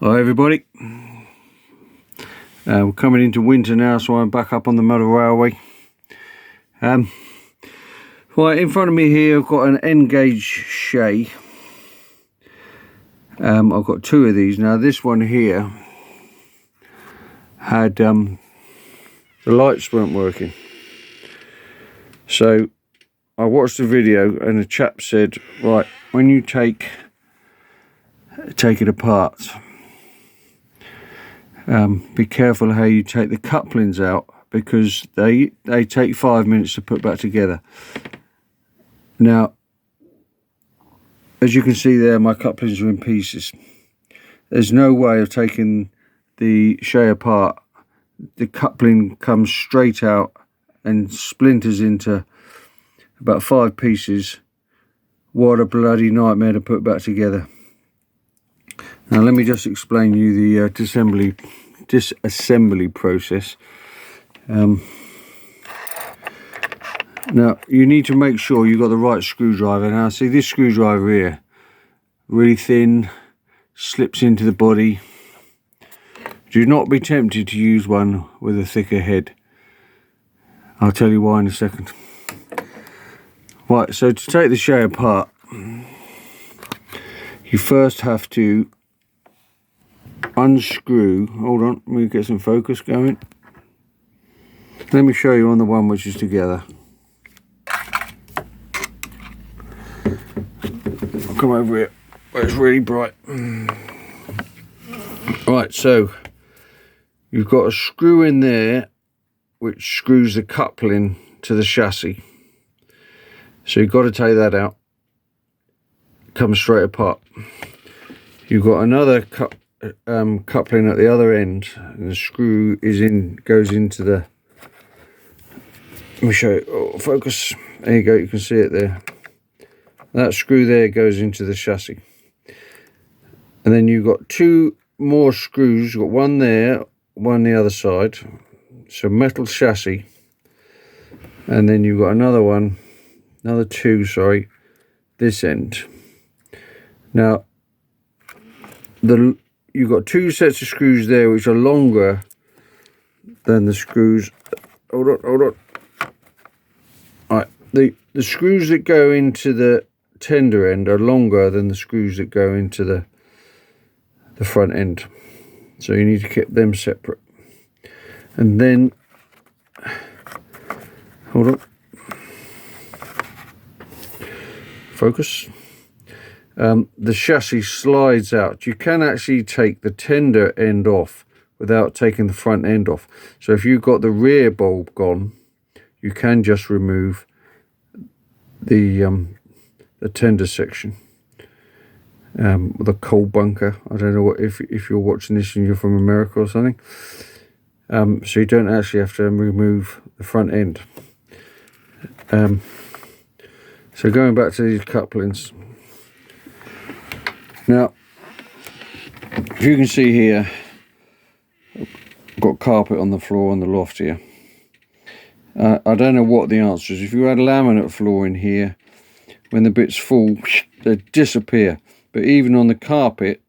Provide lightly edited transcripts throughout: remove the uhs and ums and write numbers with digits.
Hi everybody, we're coming into winter now, so I'm back up on the motor railway. Right, in front of me here I've got an N-gauge shay. I've got two of these. Now this one here had the lights weren't working, so I watched the video and the chap said, right, when you take it apart, be careful how you take the couplings out, because they take 5 minutes to put back together. Now, as you can see there, my couplings are in pieces. There's no way of taking the shay apart. The coupling comes straight out and splinters into about 5 pieces. What a bloody nightmare to put back together. Now let me just explain you the disassembly process. Now you need to make sure you've got the right screwdriver. Now see, this screwdriver here, really thin, slips into the body. Do not be tempted to use one with a thicker head. I'll tell you why in a second. Right, so to take the shay apart, you first have to unscrew. Hold on, let me get some focus going. Let me show you on the one which is together. I'll come over here where it's really bright. Right, so you've got a screw in there which screws the coupling to the chassis. So you've got to take that out. It comes straight apart. You've got another coupling at the other end, and the screw goes into the. Let me show you. Oh, focus. There you go. You can see it there. That screw there goes into the chassis, and then you've got two more screws. You've got one there, one the other side. So metal chassis, and then you've got another one, another two. Sorry, this end. Now, you've got two sets of screws there which are longer than the screws. Hold on. Right, the screws that go into the tender end are longer than the screws that go into the front end. So you need to keep them separate. And then, hold on. Focus. The chassis slides out. You can actually take the tender end off without taking the front end off. So if you've got the rear bulb gone, you can just remove the tender section, the coal bunker. I don't know what if you're watching this and you're from America or something. So you don't actually have to remove the front end. So going back to these couplings. Now, if you can see here, I've got carpet on the floor in the loft here. I don't know what the answer is. If you had laminate floor in here, when the bits fall, they disappear. But even on the carpet,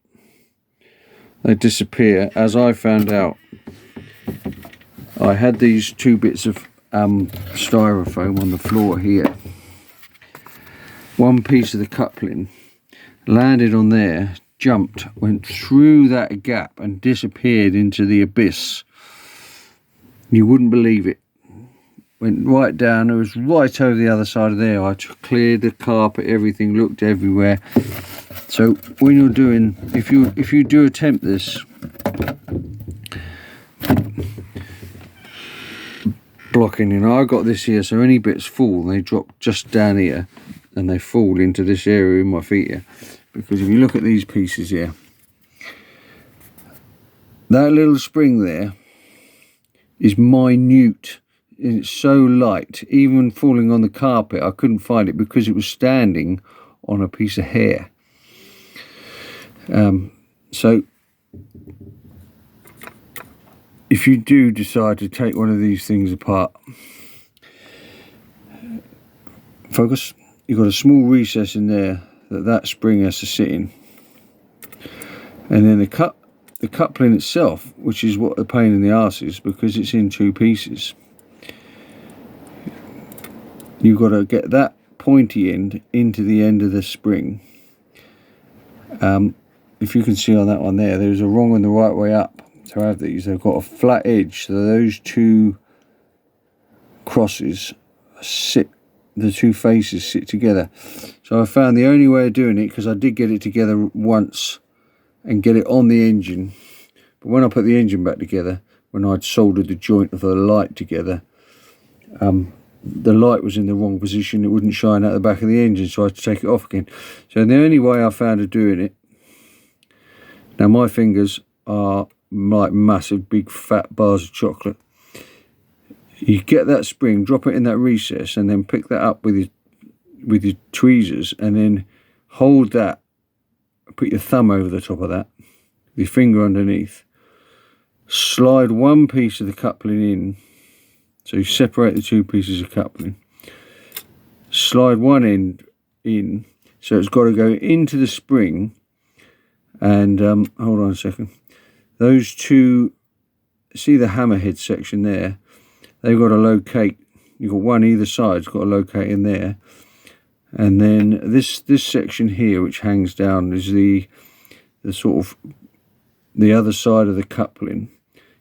they disappear, as I found out. I had these two bits of styrofoam on the floor here. One piece of the coupling landed on there, jumped, went through that gap and disappeared into the abyss. You wouldn't believe it. Went right down. It was right over the other side of there. I cleared the carpet, everything, looked everywhere. So when you're doing, if you do attempt this, blocking, I got this here, so any bits fall, they drop just down here and they fall into this area in my feet here. Because if you look at these pieces here, that little spring there is minute. It's so light, even falling on the carpet, I couldn't find it because it was standing on a piece of hair. So if you do decide to take one of these things apart, focus, you've got a small recess in there that spring has to sit in, and then the coupling itself, which is what the pain in the arse is, because it's in two pieces. You've got to get that pointy end into the end of the spring. If you can see on that one there's a wrong and the right way up to have these. They've got a flat edge, so those two crosses sit, the two faces sit together. So I found the only way of doing it, because I did get it together once and get it on the engine, but when I put the engine back together, when I'd soldered the joint of the light together, the light was in the wrong position. It wouldn't shine out the back of the engine, so I had to take it off again. So the only way I found of doing it, now my fingers are like massive big fat bars of chocolate. You get that spring, drop it in that recess, and then pick that up with your tweezers, and then hold that, put your thumb over the top of that, your finger underneath, slide one piece of the coupling in. So you separate the two pieces of coupling, slide one end in, so it's got to go into the spring, and hold on a second, those two, see the hammerhead section there, they've got to locate, you've got one either side's got to locate in there, and then this section here which hangs down is the sort of the other side of the coupling.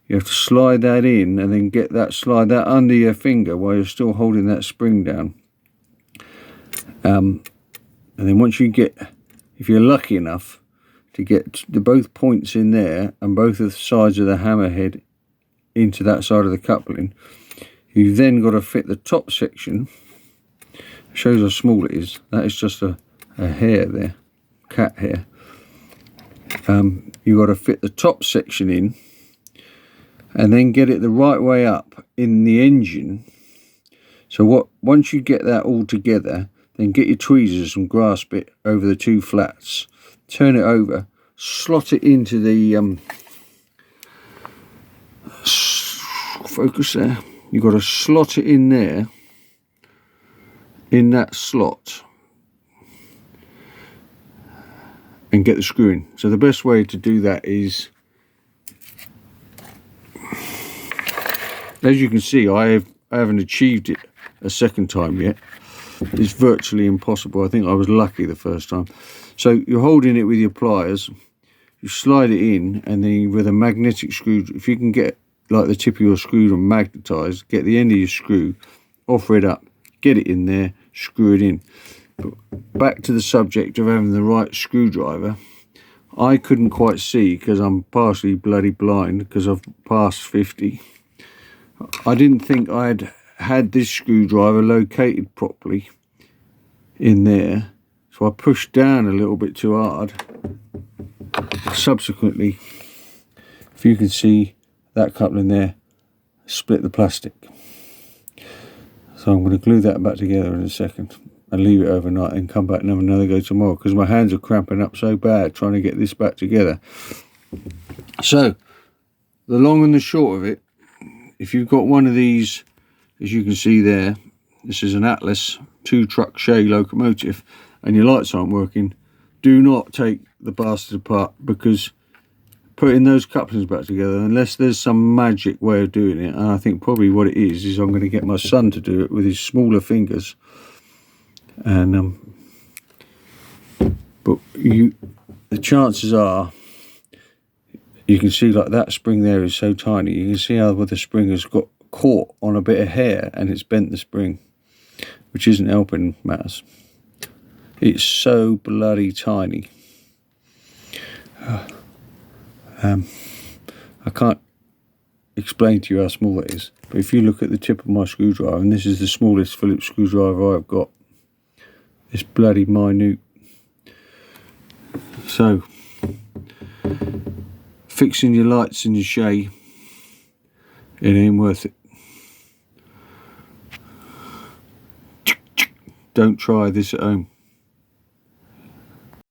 You have to slide that in, and then get that, slide that under your finger while you're still holding that spring down. And then once you get, if you're lucky enough to get the both points in there and both of the sides of the hammerhead into that side of the coupling, you've then got to fit the top section. It shows how small it is. That is just a hair there, cat hair. You've got to fit the top section in, and then get it the right way up in the engine. So once you get that all together, then get your tweezers and grasp it over the two flats, turn it over, slot it into the focus there. You've got to slot it in there, in that slot, and get the screw in. So the best way to do that is, as you can see, I haven't achieved it a second time yet. It's virtually impossible. I think I was lucky the first time. So you're holding it with your pliers, you slide it in, and then with a magnetic screw, if you can get like the tip of your screw magnetised, get the end of your screw, offer it up, get it in there, screw it in. But back to the subject of having the right screwdriver, I couldn't quite see, because I'm partially bloody blind because I've passed 50. I didn't think I'd had this screwdriver located properly in there, so I pushed down a little bit too hard. Subsequently, if you can see that coupling there, split the plastic. So I'm going to glue that back together in a second and leave it overnight and come back and have another go tomorrow, because my hands are cramping up so bad trying to get this back together. So the long and the short of it, if you've got one of these, as you can see there, this is an Atlas 2-truck shay locomotive, and your lights aren't working, do not take the bastard apart, because putting those couplings back together, unless there's some magic way of doing it, and I think probably what it is I'm going to get my son to do it with his smaller fingers, and but the chances are, you can see like that spring there is so tiny, you can see how the spring has got caught on a bit of hair and it's bent the spring, which isn't helping matters. It's so bloody tiny. I can't explain to you how small it is, but if you look at the tip of my screwdriver, and this is the smallest Phillips screwdriver I've got, it's bloody minute. So fixing your lights in your shay, it ain't worth it. Don't try this at home.